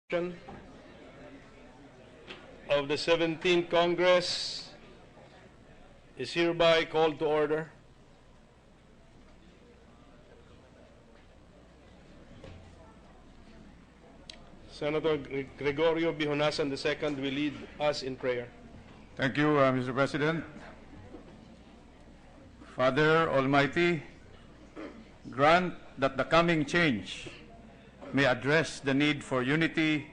Of the 17th Congress is hereby called to order. Senator Gregorio Bihonasan II will lead us in prayer. Thank you, Mr. President. Father Almighty, grant that the coming change may address the need for unity,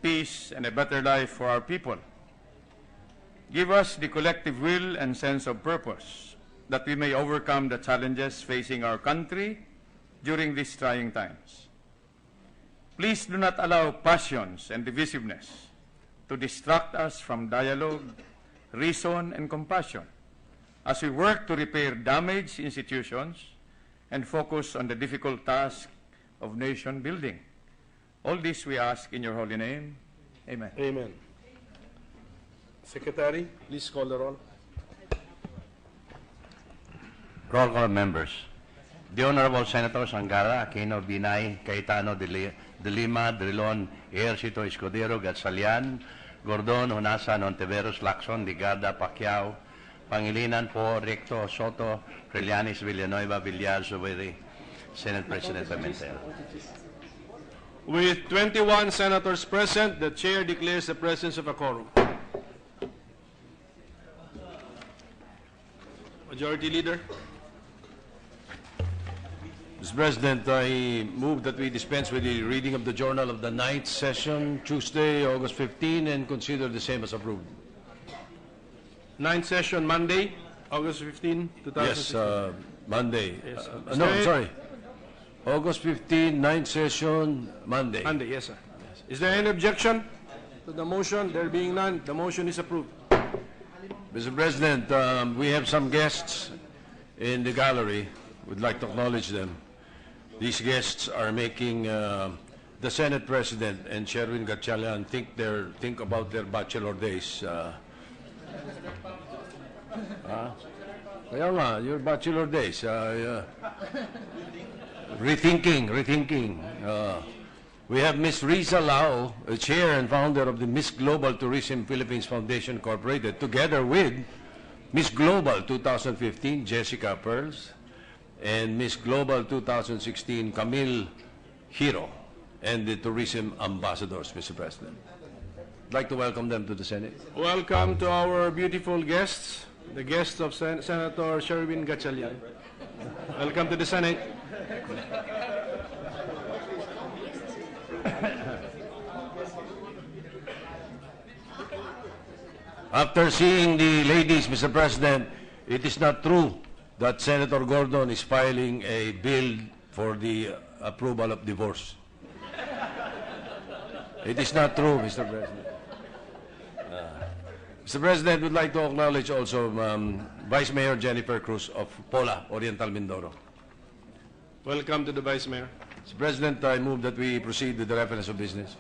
peace, and a better life for our people. Give us the collective will and sense of purpose that we may overcome the challenges facing our country during these trying times. Please do not allow passions and divisiveness to distract us from dialogue, reason, and compassion as we work to repair damaged institutions and focus on the difficult task of nation building. All this we ask in your holy name. Amen. Amen. Secretary, please call the roll. Roll call members. The Honorable Senators Angara, Aquino, Binay, Cayetano, De Lima, Drilon, Ejercito, Escudero, Gatsalian, Gordon, Honasan, Ontiveros, Lacson, Ligarda, PACQUIAO, Pangilinan, Po, Recto, Soto, Trillanes, Villanueva, Villar, Zubiri, Senate President Pimentel. With 21 senators present, the chair declares the presence of a quorum. Majority Leader. Mr. President, I move that we dispense with the reading of the journal of the 9th session, Tuesday, August 15, and consider the same as approved. 9th session, Monday, August 15, 2016. Yes, Monday. Yes, No, Mr. sorry. August 15, 9th session, Monday. Monday, yes, sir. Yes. Is there any objection to the motion? There being none, the motion is approved. Mr. President, we have some guests in the gallery. We'd like to acknowledge them. These guests are making the Senate President and Sherwin Gatchalian think about their bachelor days. Kaya nga, your bachelor days. Rethinking. We have Ms. Riza Lao, chair and founder of the Miss Global Tourism Philippines Foundation Incorporated, together with Miss Global 2015, Jessica Pearls, and Miss Global 2016, Camille Hiro, and the tourism ambassadors, Mr. President. I'd like to welcome them to the Senate. Welcome to our beautiful guests, the guests of Senator Sherwin Gatchalian. Welcome to the Senate. After seeing the ladies, Mr. President, it is not true that Senator Gordon is filing a bill for the approval of divorce. It is not true, Mr. President. Mr. President, we'd like to acknowledge also Vice Mayor Jennifer Cruz of Pola, Oriental Mindoro. Welcome to the Vice Mayor. Mr. President, I move that we proceed with the reference of business.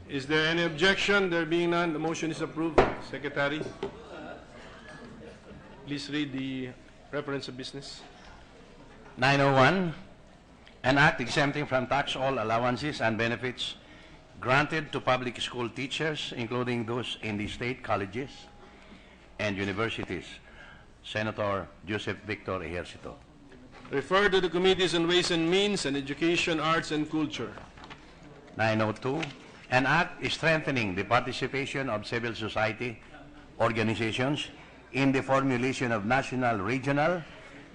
Is there any objection? There being none, the motion is approved. Secretary, please read the reference of business. 901, an act exempting from tax all allowances and benefits granted to public school teachers, including those in the state colleges and universities. Senator Joseph Victor Ejercito. Refer to the Committees on Ways and Means and Education, Arts and Culture. 902, an act strengthening the participation of civil society organizations in the formulation of national, regional,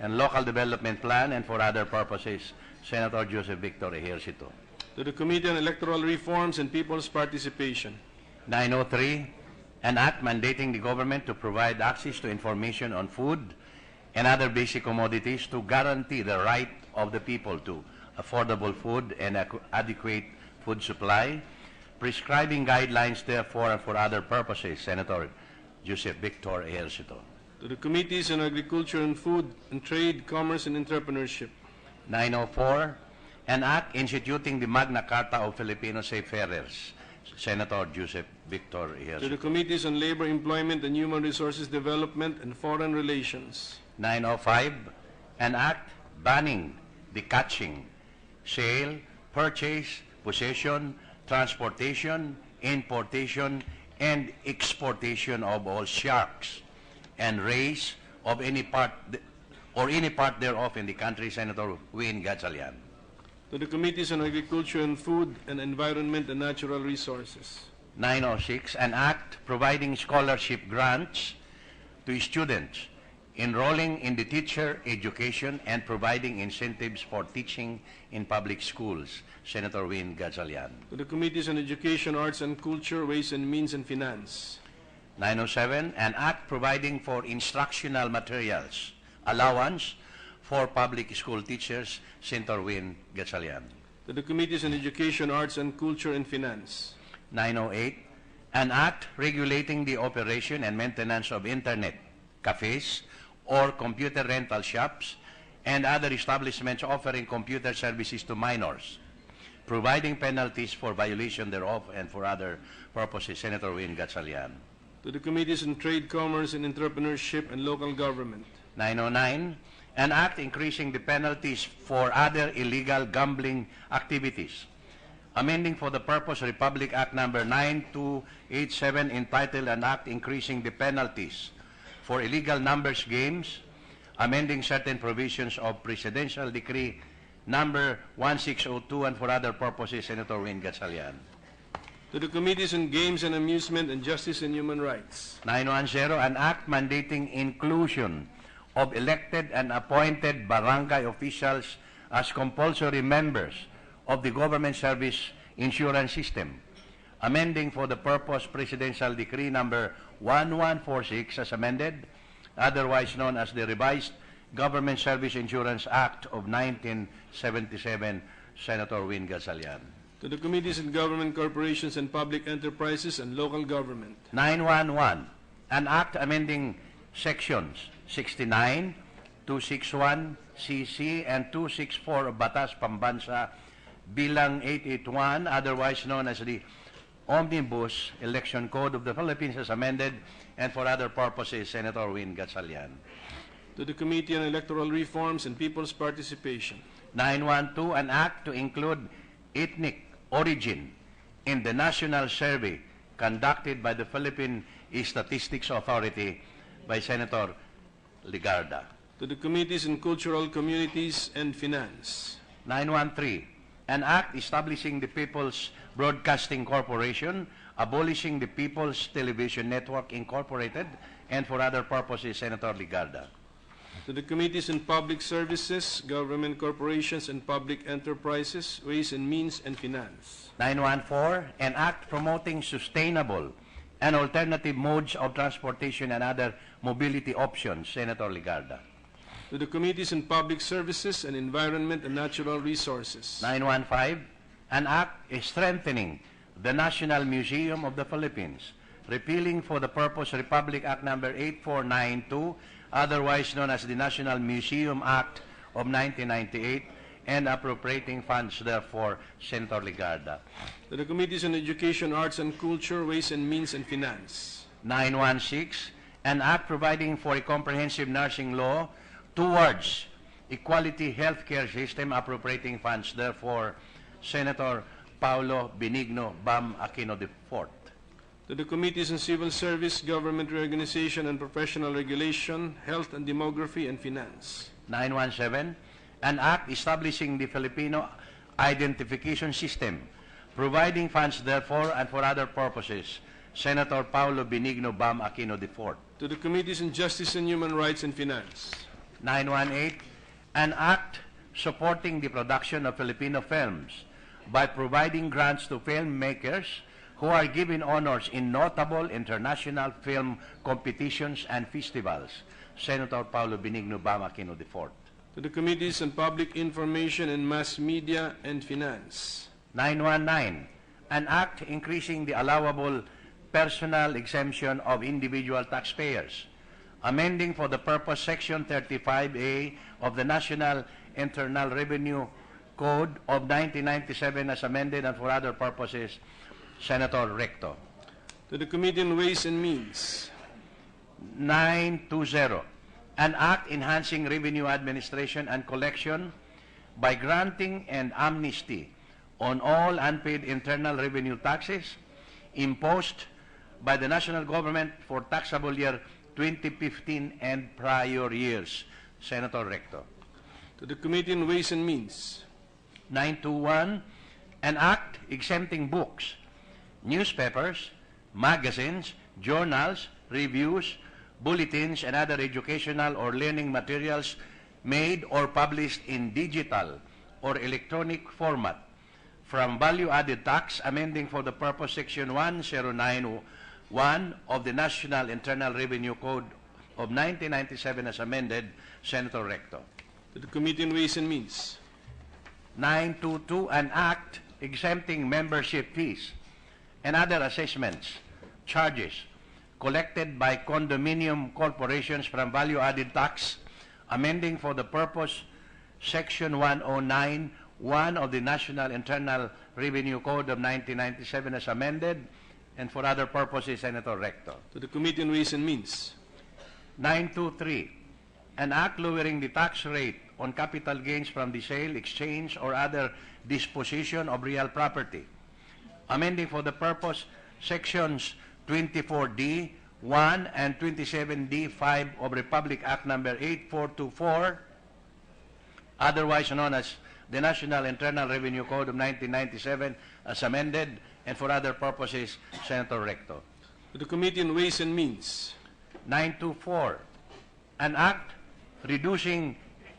and local development plan and for other purposes. Senator Joseph Victor Ejercito. To the Committee on Electoral Reforms and People's Participation. 903, an act mandating the government to provide access to information on food and other basic commodities to guarantee the right of the people to affordable food and adequate food supply, prescribing guidelines therefore and for other purposes. Senator Joseph Victor Ejercito. To the Committees on Agriculture and Food and Trade, Commerce and Entrepreneurship. 904, an act instituting the Magna Carta of Filipino Seafarers. Senator Joseph Victor To the Ejercito. Committees on Labor, Employment and Human Resources Development and Foreign Relations. 905, an act banning the catching, sale, purchase, possession, transportation, importation, and exportation of all sharks, and raise of any part thereof in the country, Senator Win Gatchalian. To the Committees on Agriculture and Food and Environment and Natural Resources. 906, an act providing scholarship grants to students enrolling in the teacher education and providing incentives for teaching in public schools, Senator Win Gatchalian. To the Committees on Education, Arts and Culture, Ways and Means and Finance. 907, an act providing for instructional materials allowance for public school teachers, Senator Win Gatchalian. To the Committees on Education, Arts and Culture and Finance. 908, an act regulating the operation and maintenance of internet, cafes, or computer rental shops, and other establishments offering computer services to minors, providing penalties for violation thereof and for other purposes, Senator Win Gatchalian. To the Committees on Trade, Commerce and Entrepreneurship and Local Government. 909, an act increasing the penalties for other illegal gambling activities, amending for the purpose Republic Act Number 9287 entitled An Act Increasing the Penalties for Illegal Numbers Games, amending certain provisions of Presidential Decree Number 1602 and for other purposes, Senator Win Gatchalian. To the Committees on Games and Amusement and Justice and Human Rights. 910, an act mandating inclusion of elected and appointed barangay officials as compulsory members of the government service insurance system, amending for the purpose Presidential Decree Number 1146 as amended, otherwise known as the Revised Government Service Insurance Act of 1977, Senator Win Gatchalian. To the Committees on Government, Corporations and Public Enterprises and Local Government. 911, an act amending sections 69, 261, CC, and 264 of Batas Pambansa bilang 881, otherwise known as the Omnibus Election Code of the Philippines as amended, and for other purposes, Senator Win Gatchalian. To the Committee on Electoral Reforms and People's Participation. 912, an act to include ethnic origin in the national survey conducted by the Philippine Statistics Authority by Senator Ligarda. To the Committees on Cultural Communities and Finance. 913, an act establishing the People's Broadcasting Corporation, abolishing the People's Television Network Incorporated, and for other purposes, Senator Ligarda. To the Committees on Public Services, Government Corporations and Public Enterprises, Ways and Means and Finance. 914, an act promoting sustainable and alternative modes of transportation and other mobility options, Senator Ligarda. To the Committees on Public Services and Environment and Natural Resources. 915, an act strengthening the National Museum of the Philippines, repealing for the purpose Republic Act Number 8492, otherwise known as the National Museum Act of 1998, and appropriating funds therefore, Senator Ligarda. To the Committees on Education, Arts and Culture, Ways and Means and Finance. 916, an act providing for a comprehensive nursing law towards equality healthcare system, appropriating funds therefore, Senator Paulo Benigno Bam Aquino IV. To the Committees on Civil Service, Government Reorganization and Professional Regulation, Health and Demography and Finance. 917, an act establishing the Filipino Identification System, providing funds therefore and for other purposes, Senator Paulo Benigno Bam Aquino IV. To the Committees on Justice and Human Rights and Finance. 918, an act supporting the production of Filipino films by providing grants to filmmakers who are given honors in notable international film competitions and festivals, Senator Paulo Benigno Bam Aquino IV. To the Committees on Public Information and Mass Media and Finance. 919, an act increasing the allowable personal exemption of individual taxpayers, amending for the purpose Section 35A of the National Internal Revenue Code of 1997 as amended, and for other purposes, Senator Recto. To the Committee on Ways and Means. 920, an act enhancing revenue administration and collection by granting an amnesty on all unpaid internal revenue taxes imposed by the national government for taxable year 2015 and prior years. Senator Recto. To the Committee on Ways and Means. 921, an act exempting books, newspapers, magazines, journals, reviews, bulletins, and other educational or learning materials made or published in digital or electronic format from value-added tax, amending for the purpose Section 1091 of the National Internal Revenue Code of 1997 as amended. Senator Recto. To the Committee on Ways and Means. 922, an act exempting membership fees and other assessments, charges collected by condominium corporations from value-added tax, amending for the purpose Section 1091 of the National Internal Revenue Code of 1997 as amended, and for other purposes. Senator Recto. To the Committee on Ways and Means. 923, an act lowering the tax rate on capital gains from the sale, exchange, or other disposition of real property, amending for the purpose Sections 24D 1 and 27D 5 of Republic Act Number 8424, otherwise known as the National Internal Revenue Code of 1997 as amended, and for other purposes. Senator Recto. To the Committee on Ways and Means. 924, an act reducing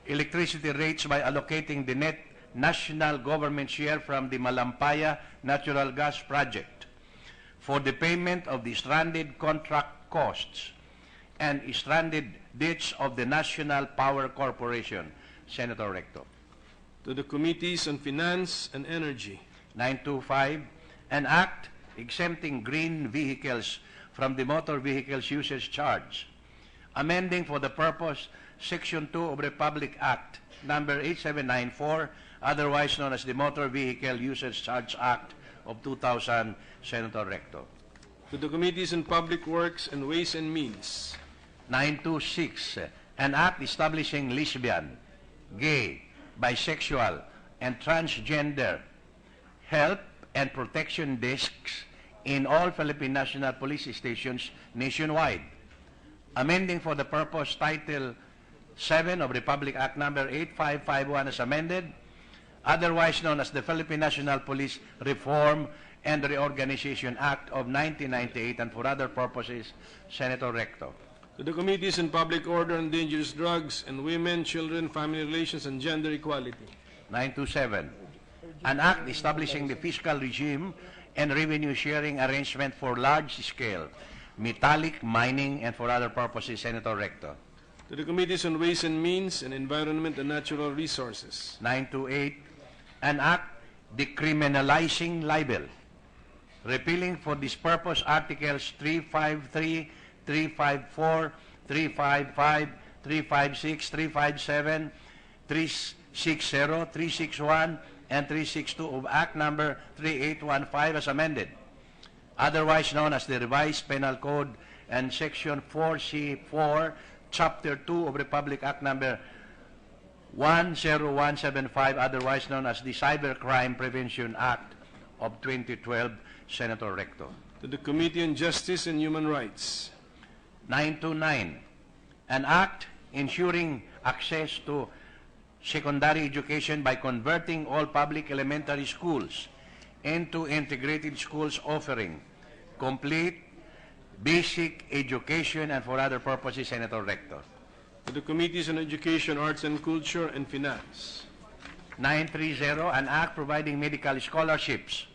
electricity rates by allocating the net national government share from the Malampaya Natural Gas Project for the payment of the stranded contract costs and stranded debts of the National Power Corporation. Senator Recto. To the Committees on Finance and Energy. 925, an act exempting green vehicles from the motor vehicles usage charge, amending for the purpose Section 2 of Republic Act Number 8794, otherwise known as the Motor Vehicle Usage Charge Act of 2000. Senator Recto. To the Committees on Public Works and Ways and Means. 926, an act establishing lesbian, gay, bisexual, and transgender help and protection desks in all Philippine National Police stations nationwide, amending for the purpose Title 7 of Republic Act Number 8551 as amended, otherwise known as the Philippine National Police Reform and Reorganization Act of 1998, and for other purposes. Senator Recto. To the Committees on Public Order and Dangerous Drugs and Women, Children, Family Relations, and Gender Equality. 927, an act establishing the fiscal regime and revenue sharing arrangement for large-scale metallic mining and for other purposes. Senator Recto. To the Committees on Ways and Means and Environment and Natural Resources. 928, an act decriminalizing libel, repealing for this purpose Articles 353, 354, 355, 356, 357, 360, 361, and 362 of Act Number 3815 as amended, otherwise known as the Revised Penal Code, and Section 4C4, Chapter 2 of Republic Act Number 10175, otherwise known as the Cybercrime Prevention Act of 2012. Senator Recto. To the Committee on Justice and Human Rights. 929, an act ensuring access to secondary education by converting all public elementary schools into integrated schools offering complete basic education and for other purposes. Senator Recto. To the Committees on Education, Arts and Culture, and Finance. 930, an act providing medical scholarships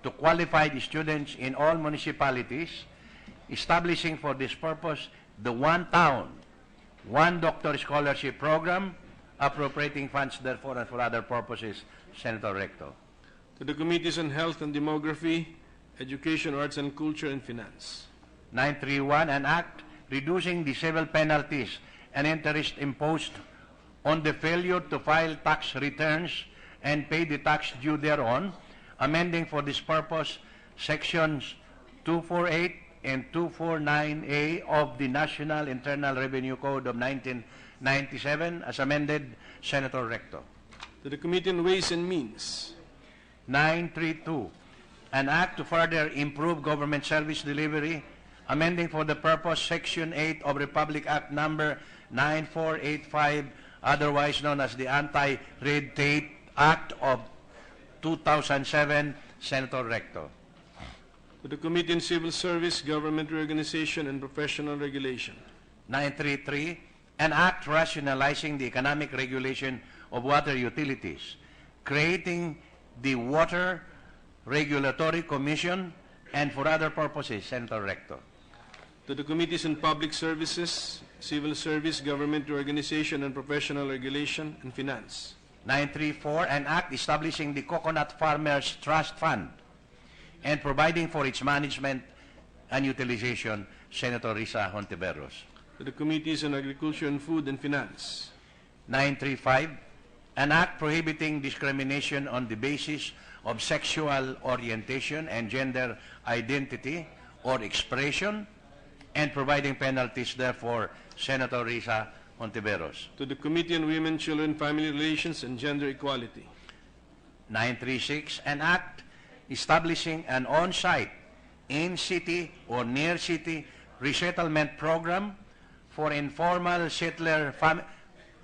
to qualified students in all municipalities, establishing for this purpose the One Town, One Doctor Scholarship Program, appropriating funds therefore and for other purposes. Senator Recto. To the Committees on Health and Demography, Education, Arts and Culture, and Finance. 931, an act reducing the civil penalties and interest imposed on the failure to file tax returns and pay the tax due thereon, amending for this purpose Sections 248 and 249A of the National Internal Revenue Code of 1997 as amended. Senator Recto. To the Committee on Ways and Means. 932, an act to further improve government service delivery, amending for the purpose Section 8 of Republic Act number 9485, otherwise known as the Anti-Red Tape Act of 2007, Senator Recto. To the Committee on Civil Service, Government Reorganization, and Professional Regulation. 933, an act rationalizing the economic regulation of water utilities, creating the Water Regulatory Commission, and for other purposes, Senator Recto. To the Committees on Public Services, Civil Service, Government Reorganization, and Professional Regulation, and Finance. 934, an act establishing the Coconut Farmers Trust Fund and providing for its management and utilization, Senator Risa Hontiveros. To the Committees on Agriculture and Food and Finance. 935, an act prohibiting discrimination on the basis of sexual orientation and gender identity or expression and providing penalties, therefore, Senator Risa Hontiveros. To the Committee on Women, Children, Family Relations, and Gender Equality. 936, an act establishing an on-site, in-city or near-city resettlement program for informal settler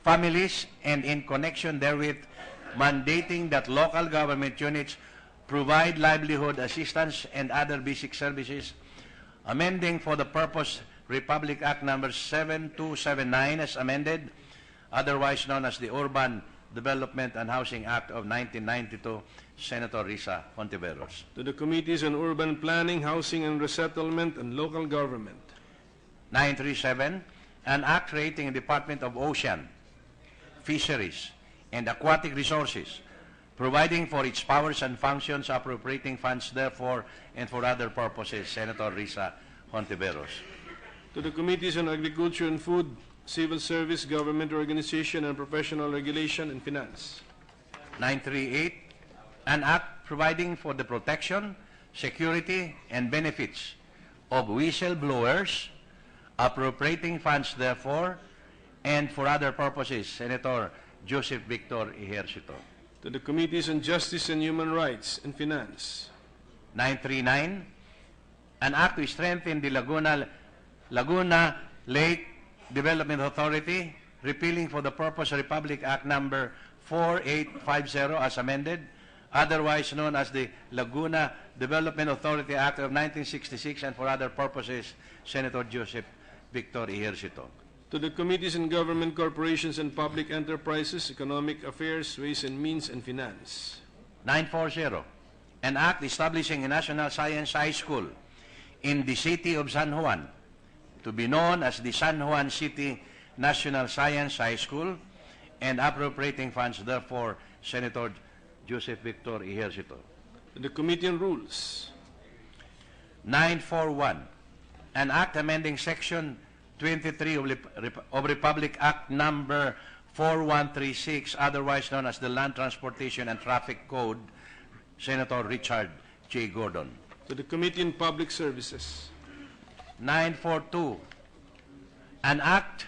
families and in connection therewith mandating that local government units provide livelihood assistance and other basic services, amending for the purpose Republic Act number 7279 as amended, otherwise known as the Urban Development and Housing Act of 1992, Senator Risa Hontiveros. To the Committees on Urban Planning, Housing and Resettlement, and Local Government. 937, an act creating a Department of Ocean, Fisheries, and Aquatic Resources, providing for its powers and functions, appropriating funds therefore, and for other purposes, Senator Risa Hontiveros. To the Committees on Agriculture and Food, Civil Service, Government Organization, and Professional Regulation, and Finance. 938, an act providing for the protection, security, and benefits of whistleblowers, appropriating funds therefore, and for other purposes, Senator Joseph Victor Ejercito. To the Committees on Justice and Human Rights and Finance. 939, an act to strengthen the Laguna Lake Development Authority, repealing for the purpose Republic Act number 4850 as amended, otherwise known as the Laguna Development Authority Act of 1966, and for other purposes, Senator Joseph Victor Ejercito. To the Committees on Government Corporations and Public Enterprises, Economic Affairs, Ways and Means, and Finance. 940, an act establishing a National Science High School in the city of San Juan, to be known as the San Juan City National Science High School, and appropriating funds, therefore, Senator Joseph Victor Ejercito. To the Committee on Rules. 941, an act amending Section 23 of Republic Act number 4136, otherwise known as the Land Transportation and Traffic Code, Senator Richard J. Gordon. To the Committee on Public Services. 942, an act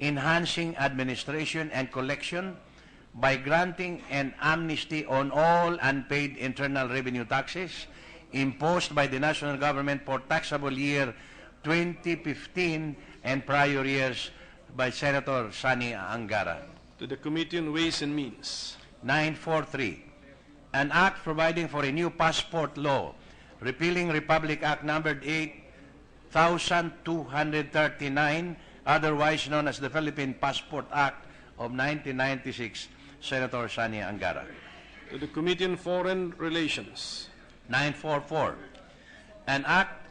enhancing administration and collection by granting an amnesty on all unpaid internal revenue taxes imposed by the national government for taxable year 2015 and prior years by Senator Sani Angara. To the Committee on Ways and Means. 943, an act providing for a new passport law, repealing Republic Act numbered 8239, otherwise known as the Philippine Passport Act of 1996, Senator Sani Angara. To the Committee on Foreign Relations. 944, an act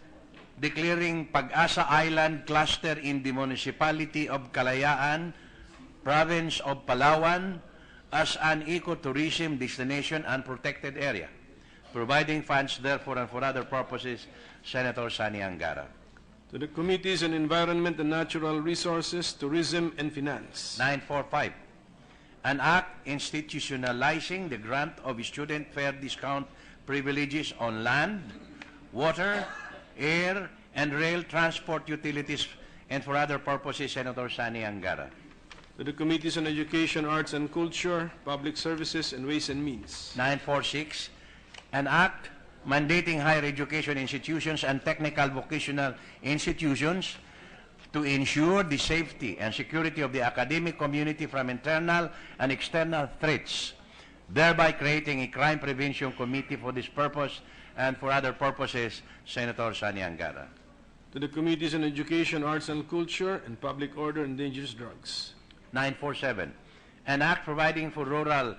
declaring Pag-asa Island cluster in the municipality of Kalayaan, province of Palawan, as an ecotourism destination and protected area, providing funds therefore and for other purposes, Senator Sani Angara. To the Committees on Environment and Natural Resources, Tourism, and Finance. 945, an act institutionalizing the grant of student fare discount privileges on land, water, air, and rail transport utilities, and for other purposes, Senator Sani Angara. To the Committees on Education, Arts and Culture, Public Services, and Ways and Means. 946, An act mandating higher education institutions and technical vocational institutions to ensure the safety and security of the academic community from internal and external threats, thereby creating a crime prevention committee for this purpose and for other purposes, Senator Sani Angara. To the Committees on Education, Arts and Culture, and Public Order and Dangerous Drugs. 947, an act providing for rural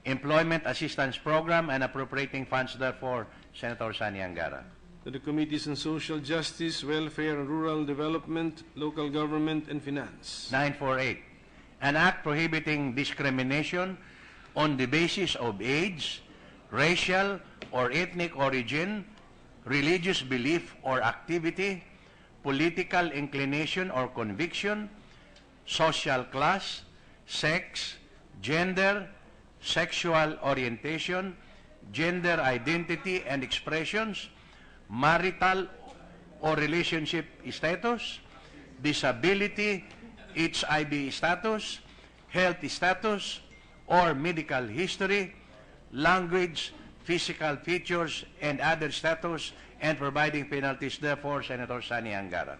employment assistance program and appropriating funds therefore, Senator Sani Angara. To the Committees on Social Justice, Welfare and Rural Development, Local Government, and Finance. 948, an act prohibiting discrimination on the basis of age, racial or ethnic origin, religious belief or activity, political inclination or conviction, social class, sex, gender, sexual orientation, gender identity and expressions, marital or relationship status, disability, HIV status, health status, or medical history, language, physical features, and other status, and providing penalties, therefore, Senator Sani Angara.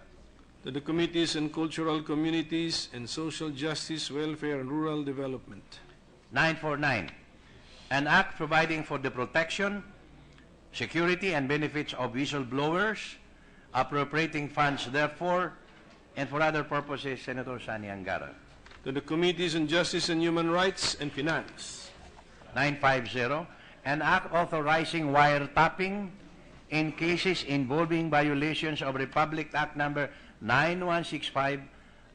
To the Committees on Cultural Communities and Social Justice, Welfare and Rural Development. 949, an act providing for the protection, security, and benefits of whistleblowers, appropriating funds, therefore, and for other purposes, Senator Sani Angara. To the Committees on Justice and Human Rights and Finance. 950, an act authorizing wiretapping in cases involving violations of Republic Act Number 9165,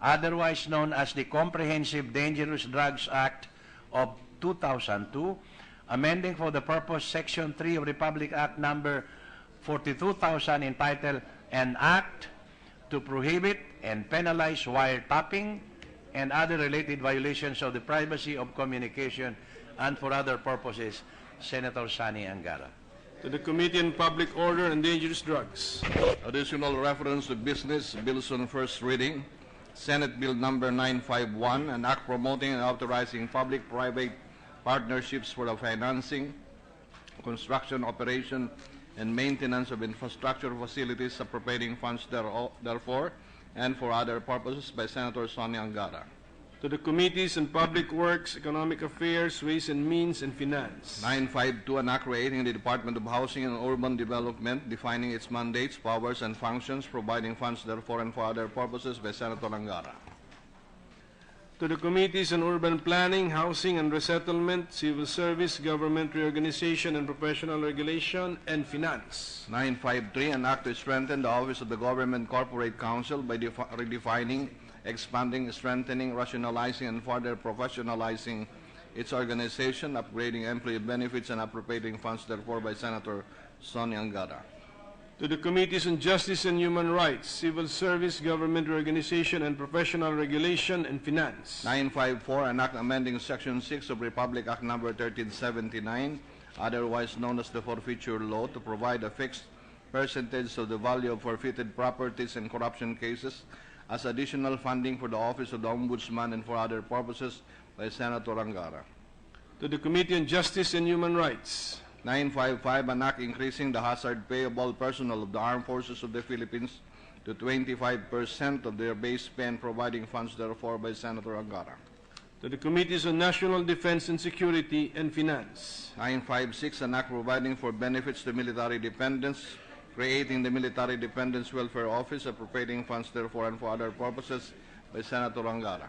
otherwise known as the Comprehensive Dangerous Drugs Act of 2002, amending for the purpose Section 3 of Republic Act Number 42,000 entitled An Act to Prohibit and Penalize Wiretapping and other related violations of the privacy of communication and for other purposes, Senator Sani Angara. To the Committee on Public Order and Dangerous Drugs. Additional reference to business bills on first reading. Senate Bill number 951, an act promoting and authorizing public-private partnerships for the financing, construction, operation, and maintenance of infrastructure facilities, appropriating funds therefore and for other purposes by Senator Sani Angara. To the Committees on Public Works, Economic Affairs, Ways and Means, and Finance. 952, an act creating the Department of Housing and Urban Development, defining its mandates, powers, and functions, providing funds therefore and for other purposes by Senator Angara. To the Committees on Urban Planning, Housing and Resettlement, Civil Service, Government Reorganization and Professional Regulation, and Finance. 953, an act to strengthen the Office of the Government Corporate Counsel by redefining, expanding, strengthening, rationalizing, and further professionalizing its organization, upgrading employee benefits, and appropriating funds therefore by Senator Sani Angara. To the Committees on Justice and Human Rights, Civil Service, Government Reorganization and Professional Regulation, and Finance. 954, an act amending Section 6 of Republic Act Number 1379, otherwise known as the Forfeiture Law, to provide a fixed percentage of the value of forfeited properties in corruption cases as additional funding for the Office of the Ombudsman and for other purposes by Senator Angara. To the Committee on Justice and Human Rights. 955, an act increasing the hazard payable personnel of the Armed Forces of the Philippines to 25% of their base pay and providing funds therefore by Senator Angara. To the Committees on National Defense and Security and Finance. 956, an act providing for benefits to military dependents, creating the Military Dependents Welfare Office, appropriating funds therefore and for other purposes by Senator Angara.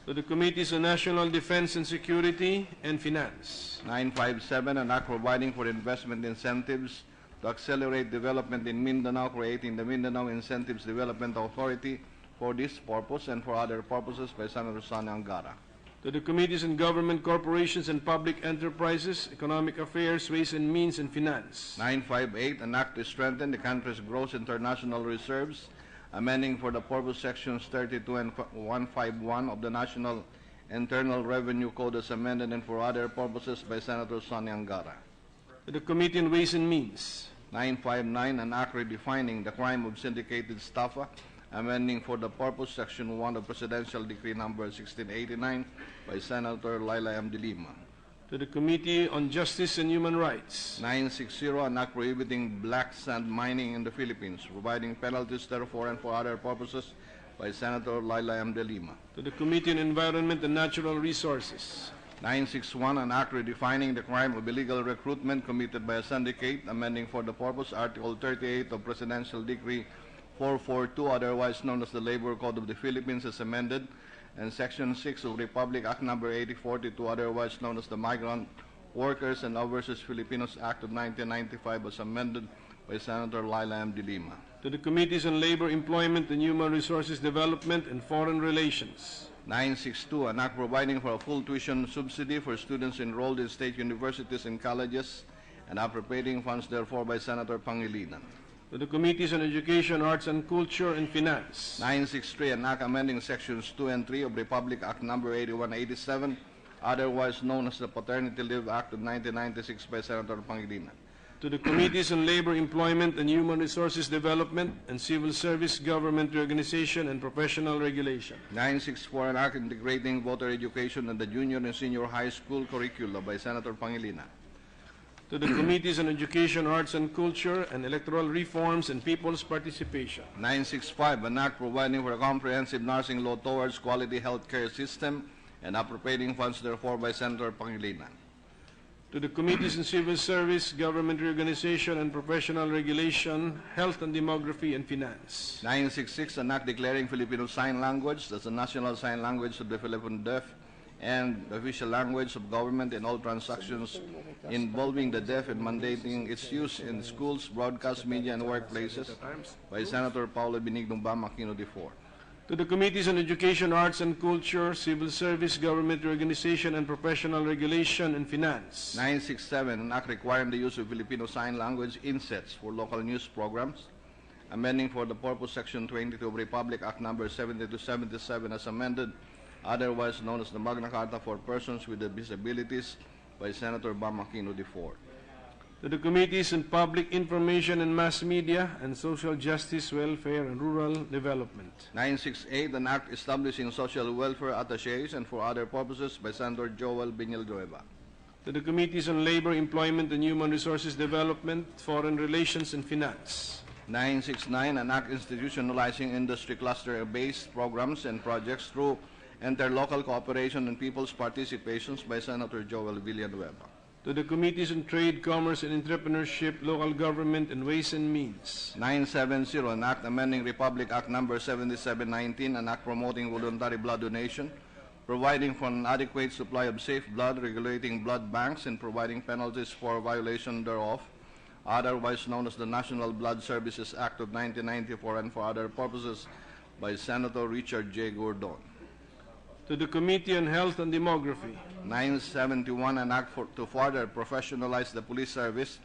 To the Committees on National Defense and Security and Finance. 957, an act providing for investment incentives to accelerate development in Mindanao, creating the Mindanao Incentives Development Authority for this purpose and for other purposes by Senator Sani Angara. To the Committees on Government Corporations and Public Enterprises, Economic Affairs, Ways and Means, and Finance. 958, an act to strengthen the country's gross international reserves, amending for the purpose sections 32 and 151 of the National Internal Revenue Code as amended and for other purposes by Senator Sani Angara. To the Committee on Ways and Means. 959, an act redefining the crime of syndicated staffa, amending for the purpose Section 1 of Presidential Decree Number 1689 by Senator Laila M. de Lima. To the Committee on Justice and Human Rights. 960, an act prohibiting black sand mining in the Philippines, providing penalties therefore and for other purposes, by Senator Laila M. De Lima. To the Committee on Environment and Natural Resources. 961, an act redefining the crime of illegal recruitment committed by a syndicate, amending for the purpose Article 38 of Presidential Decree 442, otherwise known as the Labor Code of the Philippines, as amended, and Section 6 of Republic Act No. 8042, otherwise known as the Migrant Workers and Overseas Filipinos Act of 1995, as amended by Senator Laila M. De Lima. To the Committees on Labor, Employment and Human Resources Development and Foreign Relations. 962, an act providing for a full tuition subsidy for students enrolled in state universities and colleges and appropriating funds therefore by Senator Pangilinan. To the Committees on Education, Arts and Culture and Finance. 963, an act amending Sections 2 and 3 of Republic Act No. 8187, otherwise known as the Paternity Leave Act of 1996 by Senator Pangilinan. To the Committees on Labor, Employment and Human Resources Development and Civil Service, Government Reorganization and Professional Regulation. 964, an act integrating voter education in the junior and senior high school curricula by Senator Pangilinan. To the Committees on Education, Arts and Culture and Electoral Reforms and People's Participation. 965, an act providing for a comprehensive nursing law towards quality health care system and appropriating funds therefore by Senator Pangilinan. To the Committees on Civil Service, Government Reorganization and Professional Regulation, Health and Demography and Finance. 966, an act declaring Filipino Sign Language as the national sign language of the Filipino deaf and the official language of government in all transactions involving the deaf and mandating its use in schools, broadcast media, and workplaces by Senator Paulo Benigno Bam Aquino IV. To the Committees on Education, Arts and Culture, Civil Service, Government Reorganization and Professional Regulation and Finance. 967, an act requiring the use of Filipino Sign Language insets for local news programs, amending for the purpose Section 22 of Republic Act No. 7277 as amended, otherwise known as the Magna Carta for Persons with Disabilities by Senator Bam Aquino IV. To the Committees on Public Information and Mass Media and Social Justice, Welfare and Rural Development. 968, an act establishing social welfare attaches and for other purposes by Senator Joel Villanueva. To the Committees on Labor, Employment and Human Resources Development, Foreign Relations and Finance. 969, an act institutionalizing industry cluster-based programs and projects through interlocal cooperation and people's participations by Senator Joel Villanueva. To the Committees on Trade, Commerce and Entrepreneurship, Local Government and Ways and Means. 970, an act amending Republic Act No. 7719, an act promoting voluntary blood donation, providing for an adequate supply of safe blood, regulating blood banks, and providing penalties for violation thereof, otherwise known as the National Blood Services Act of 1994, and for other purposes by Senator Richard J. Gordon. To the Committee on Health and Demography. 971, an act to further professionalize the police service,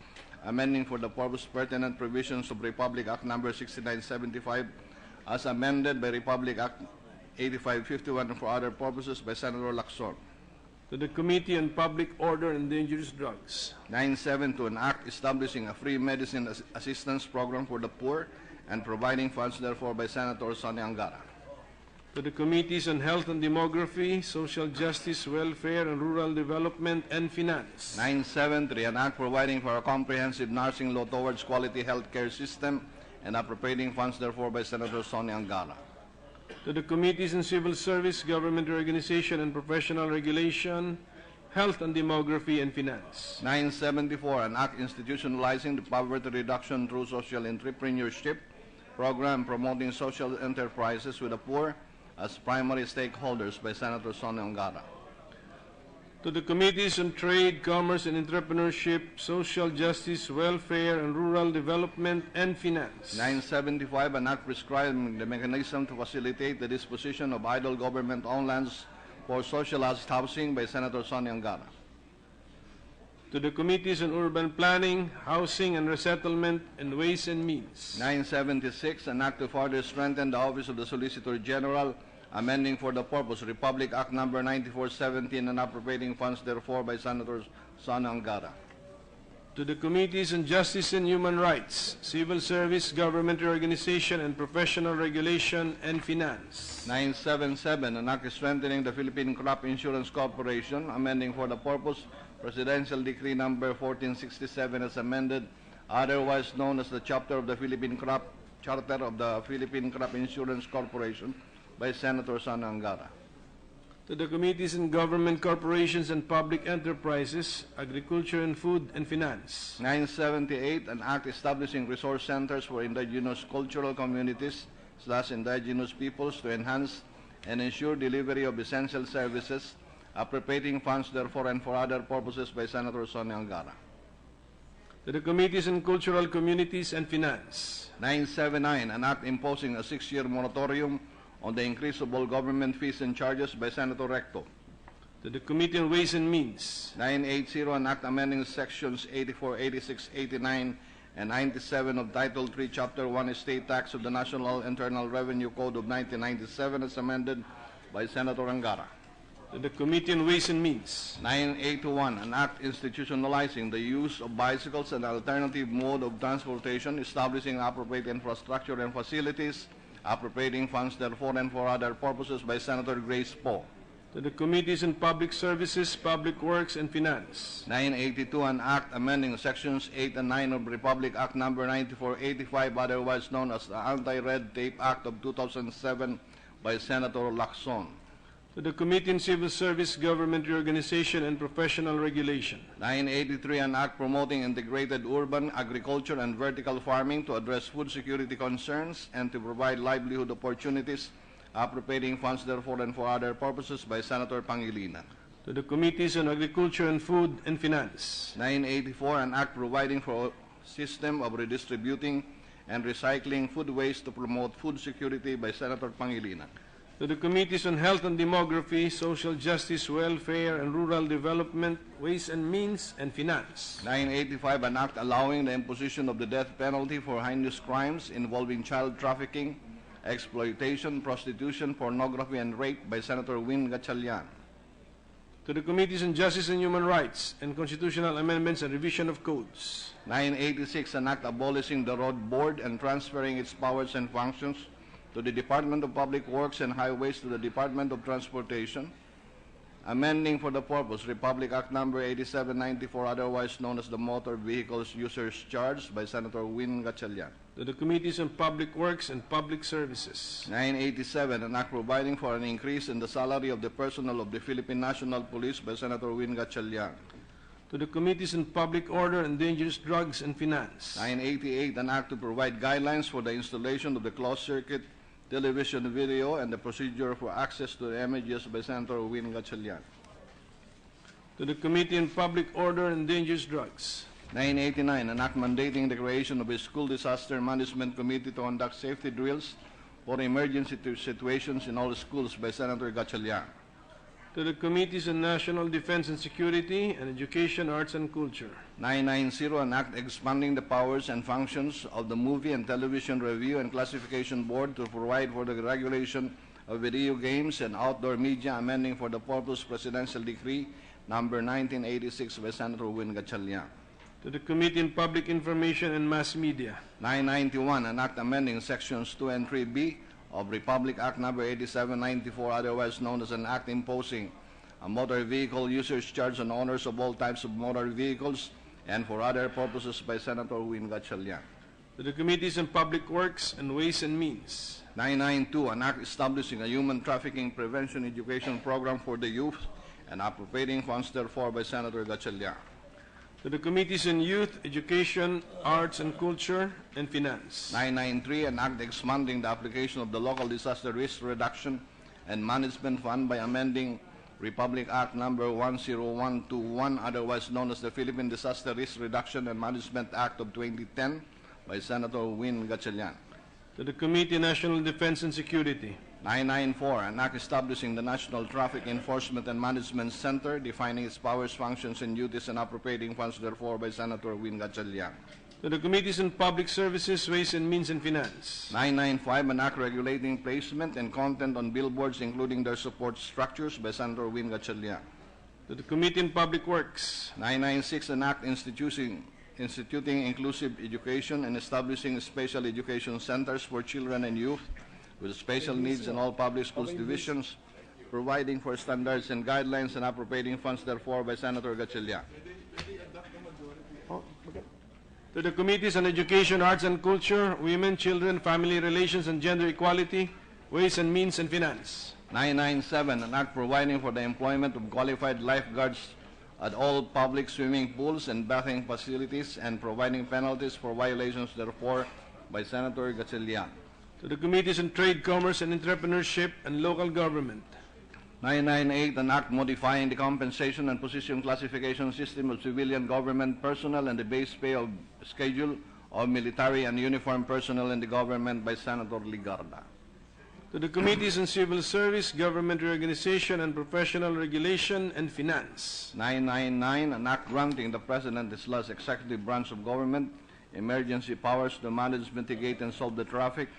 amending for the purpose pertinent provisions of Republic Act No. 6975 as amended by Republic Act 8551 and for other purposes by Senator Lacson. To the Committee on Public Order and Dangerous Drugs. 972, an act establishing a free medicine assistance program for the poor and providing funds therefore by Senator Sonny Angara. To the Committees on Health and Demography, Social Justice, Welfare and Rural Development and Finance. 973, an act providing for a comprehensive nursing law towards quality health care system and appropriating funds therefore by Senator Sonny Angara. To the Committees on Civil Service, Government Reorganization and Professional Regulation, Health and Demography and Finance. 974, an act institutionalizing the poverty reduction through social entrepreneurship program promoting social enterprises with the poor as primary stakeholders by Senator Sonny Angara. To the Committees on Trade, Commerce and Entrepreneurship, Social Justice, Welfare and Rural Development and Finance. 975, an act prescribing the mechanism to facilitate the disposition of idle government-owned lands for socialized housing by Senator Sonny Angara. To the Committees on Urban Planning, Housing and Resettlement and Ways and Means. 976, an act to further strengthen the Office of the Solicitor General, amending for the purpose Republic Act No. 9417 and appropriating funds therefore by Senator Sonny Angara. To the Committees on Justice and Human Rights, Civil Service, Government Reorganization and Professional Regulation and Finance. 977, an act strengthening the Philippine Crop Insurance Corporation, amending for the purpose Presidential Decree number 1467 as amended, otherwise known as the Charter of the Philippine Crop Insurance Corporation by Senator Sana Angara. To the Committees on Government, Corporations, and Public Enterprises, Agriculture and Food, and Finance. 978, an act establishing resource centers for indigenous cultural communities / indigenous peoples to enhance and ensure delivery of essential services, appropriating funds therefore and for other purposes by Senator Sonia Angara. To the Committees on Cultural Communities and Finance. 979, an act imposing a 6-year moratorium on the increase of all government fees and charges by Senator Recto. To the Committee on Ways and Means. 980, an act amending sections 84, 86, 89, and 97 of Title III, Chapter 1, Estate Tax of the National Internal Revenue Code of 1997 as amended by Senator Angara. To the Committee on Ways and Means. 981, an act institutionalizing the use of bicycles and alternative mode of transportation, establishing appropriate infrastructure and facilities, appropriating funds therefore and for other purposes by Senator Grace Poe. To the Committees on Public Services, Public Works, and Finance. 982, an act amending sections 8 and 9 of Republic Act number 9485, otherwise known as the Anti-Red Tape Act of 2007 by Senator Lacson. To the Committee on Civil Service, Government Reorganization, and Professional Regulation. 983, an act promoting integrated urban agriculture and vertical farming to address food security concerns and to provide livelihood opportunities, appropriating funds therefore and for other purposes by Senator Pangilinan. To the Committees on Agriculture and Food and Finance. 984, an act providing for a system of redistributing and recycling food waste to promote food security by Senator Pangilinan. To the Committees on Health and Demography, Social Justice, Welfare, and Rural Development, Ways and Means, and Finance. 985, an act allowing the imposition of the death penalty for heinous crimes involving child trafficking, exploitation, prostitution, pornography, and rape by Senator Win Gatchalian. To the Committees on Justice and Human Rights, and Constitutional Amendments and Revision of Codes. 986, an act abolishing the Road Board and transferring its powers and functions to the Department of Public Works and Highways to the Department of Transportation, amending for the purpose Republic Act number 8794, otherwise known as the Motor Vehicles Users Charge by Senator Win Gatchalian. To the Committees on Public Works and Public Services. 987, an act providing for an increase in the salary of the personnel of the Philippine National Police by Senator Win Gatchalian. To the Committees on Public Order and Dangerous Drugs and Finance. 988, an act to provide guidelines for the installation of the closed-circuit television video and the procedure for access to the images by Senator Win Gatchalian. To the Committee on Public Order and Dangerous Drugs. 989, an act mandating the creation of a school disaster management committee to conduct safety drills for emergency situations in all schools by Senator Gatchalian. To the Committees on National Defense and Security and Education, Arts, and Culture. 990, an act expanding the powers and functions of the Movie and Television Review and Classification Board to provide for the regulation of video games and outdoor media, amending for the purpose Presidential Decree number 1986 by Senator Win Gatchalian. To the Committee on Public Information and Mass Media. 991, an act amending sections 2 and 3B of Republic Act number 8794, otherwise known as an act imposing a motor vehicle users charge on owners of all types of motor vehicles and for other purposes by Senator Win Gatchalian. To the Committees on Public Works and Ways and Means. 992, an act establishing a human trafficking prevention education program for the youth and appropriating funds therefore by Senator Gatchalian. To the Committees on Youth, Education, Arts, and Culture, and Finance. 993, an act expanding the application of the Local Disaster Risk Reduction and Management Fund by amending Republic Act number 10121, otherwise known as the Philippine Disaster Risk Reduction and Management Act of 2010 by Senator Win Gatchalian. To the Committee on National Defense and Security. 994, an act establishing the National Traffic Enforcement and Management Center, defining its powers, functions, and duties, and appropriating funds therefore by Senator Win Gatchalian. To the Committees on Public Services, Ways and Means, and Finance. 995, an act regulating placement and content on billboards, including their support structures, by Senator Win Gatchalian. To the Committee on Public Works. 996, an act instituting inclusive education and establishing special education centers for children and youth with special needs in all public schools divisions, providing for standards and guidelines, and appropriating funds therefore by Senator Gatchalian. To the Committees on Education, Arts and Culture, Women, Children, Family Relations and Gender Equality, Ways and Means and Finance. 997, an act providing for the employment of qualified lifeguards at all public swimming pools and bathing facilities and providing penalties for violations therefore by Senator Gatchalian. To the Committees on Trade, Commerce and Entrepreneurship and Local Government. 998, an act modifying the compensation and position classification system of civilian government personnel and the base pay of schedule of military and uniformed personnel in the government by Senator Ligarda. To the Committees on Civil Service, Government Reorganization and Professional Regulation and Finance. 999, an act granting the President this last executive branch of government emergency powers to manage, mitigate, and solve the traffic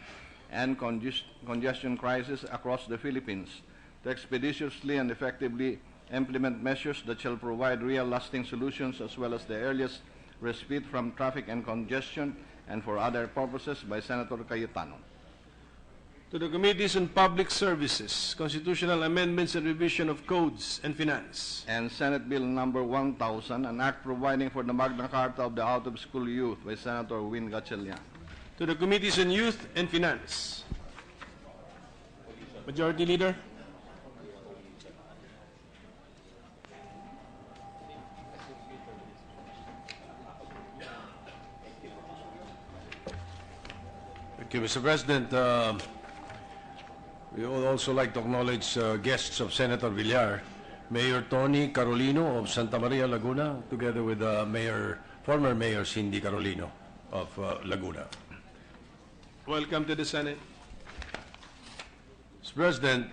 and congestion crisis across the Philippines, to expeditiously and effectively implement measures that shall provide real lasting solutions as well as the earliest respite from traffic and congestion, and for other purposes by Senator Cayetano. To the Committees on Public Services, Constitutional Amendments and Revision of Codes and Finance. And Senate Bill number 1000, an act providing for the Magna Carta of the out-of-school youth by Senator Win Gatchalian. To the Committees on Youth and Finance. Majority Leader. Thank you, Mr. President. We would also like to acknowledge guests of Senator Villar, Mayor Tony Carolino of Santa Maria, Laguna, together with former Mayor Cindy Carolino of Laguna. Welcome to the Senate. Mr. President,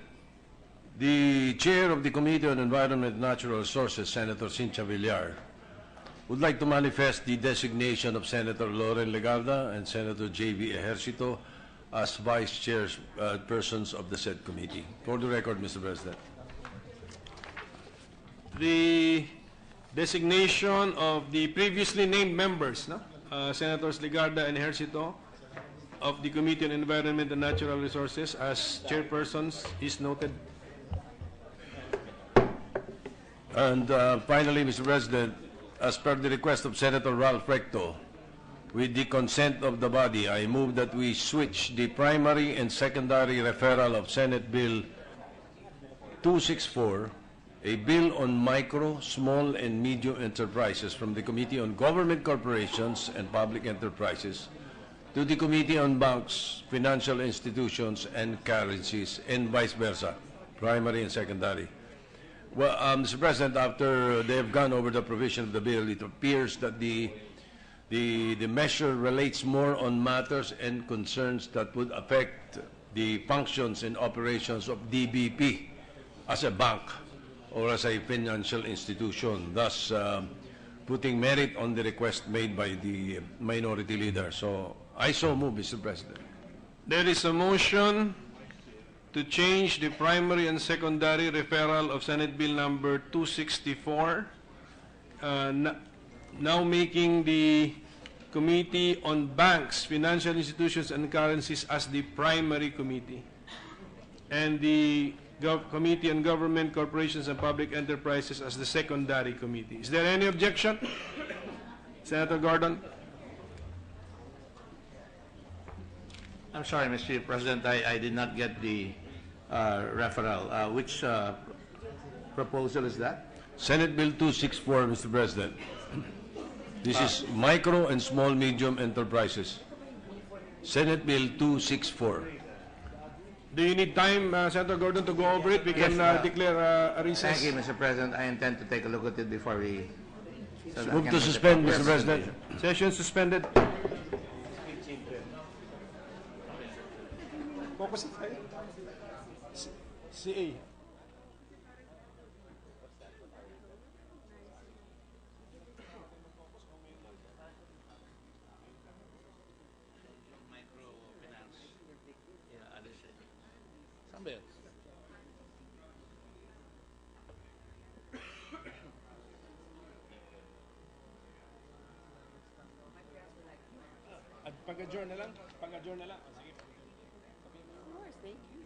the Chair of the Committee on Environment and Natural Resources, Senator Cynthia Villar, would like to manifest the designation of Senator Loren Legarda and Senator J.V. Ejercito as Vice Chairpersons of the said committee. For the record, Mr. President. The designation of the previously named members, Senators Legarda and Ejercito, of the Committee on Environment and Natural Resources as chairpersons is noted. And finally, Mr. President, as per the request of Senator Ralph Recto, with the consent of the body, I move that we switch the primary and secondary referral of Senate Bill 264, a bill on micro, small, and medium enterprises, from the Committee on Government Corporations and Public Enterprises to the Committee on Banks, Financial Institutions, and Currencies, and vice versa, primary and secondary. Well, Mr. President, after they have gone over the provision of the bill, it appears that the measure relates more on matters and concerns that would affect the functions and operations of DBP as a bank or as a financial institution, thus putting merit on the request made by the minority leader. So I so move, Mr. President. There is a motion to change the primary and secondary referral of Senate Bill number 264, now making the Committee on Banks, Financial Institutions, and Currencies as the primary committee, and the Committee on Government, Corporations, and Public Enterprises as the secondary committee. Is there any objection? Senator Gordon? I'm sorry, Mr. President, I did not get the referral. Which proposal is that? Senate Bill 264, Mr. President. This is micro and small medium enterprises. Senate Bill 264. Do you need time, Senator Gordon, to go over it? We can declare a recess. Thank you, Mr. President. I intend to take a look at it before we... Move to suspend, Mr. President. Session suspended. What was it? CA. Pag-adjourn na lang? Pag-adjourn na lang? Sige. Of course, thank you.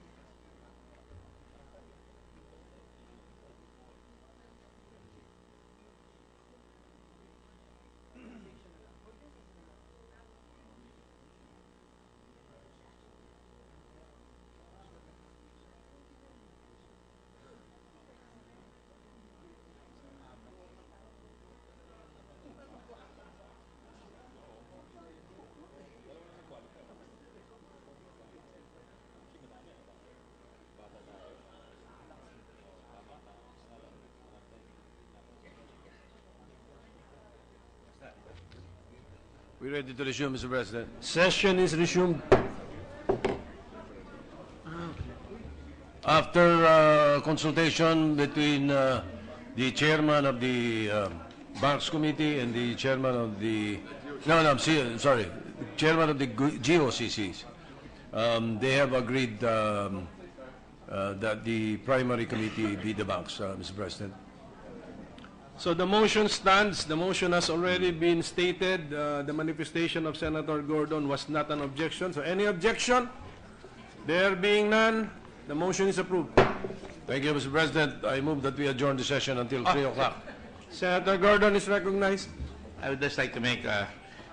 We're ready to resume, Mr. President. Session is resumed. After consultation between the chairman of the Banks Committee and the chairman of the chairman of the GOCCs, they have agreed that the primary committee be the banks, Mr. President. So the motion stands. The motion has already been stated. The manifestation of Senator Gordon was not an objection. So any objection? There being none, the motion is approved. Thank you, Mr. President. I move that we adjourn the session until 3 o'clock. Senator Gordon is recognized. I would just like to make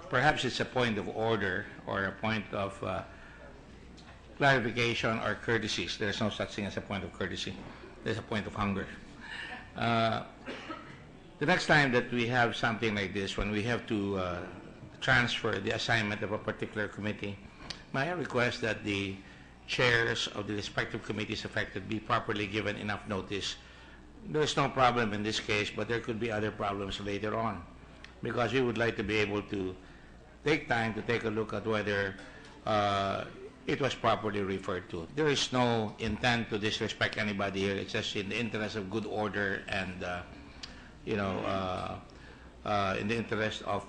perhaps it's a point of order or a point of clarification or courtesies. There's no such thing as a point of courtesy. There's a point of hunger. The next time that we have something like this, when we have to transfer the assignment of a particular committee, may I request that the chairs of the respective committees affected be properly given enough notice. There's no problem in this case, but there could be other problems later on, because we would like to be able to take time to take a look at whether it was properly referred to. There is no intent to disrespect anybody here. It's just in the interest of good order and in the interest of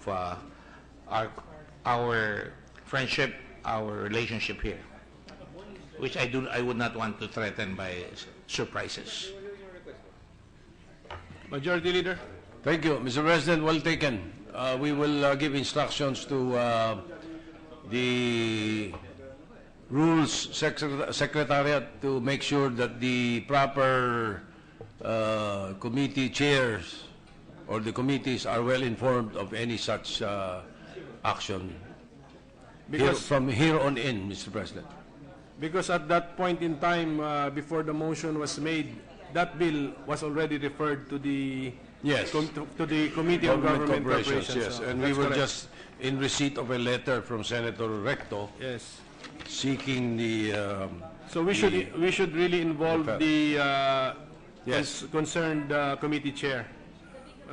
our friendship, our relationship here, which I would not want to threaten by surprises. Majority Leader. Thank you, Mr. President. Well taken. We will give instructions to the Rules Secretariat to make sure that the proper committee chairs or the committees are well informed of any such action from here on in, Mr. President. Because at that point in time, before the motion was made, that bill was already referred to the to the Committee on Government Corporations. Yes, and we were just in receipt of a letter from Senator Recto. Yes. Seeking the. So we should really involve the concerned committee chair.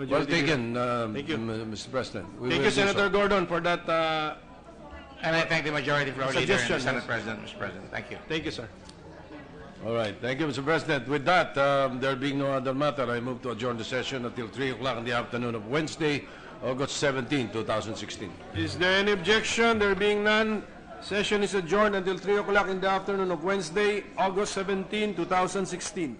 Well taken, Thank you, Mr. President. Thank you, Senator Gordon, for that. And I thank the majority floor leader and the Suggestion, Senate yes. President, Mr. President. Thank you. Thank you, sir. All right. Thank you, Mr. President. With that, there being no other matter, I move to adjourn the session until 3 o'clock in the afternoon of Wednesday, August 17, 2016. Is there any objection? There being none, session is adjourned until 3 o'clock in the afternoon of Wednesday, August 17, 2016.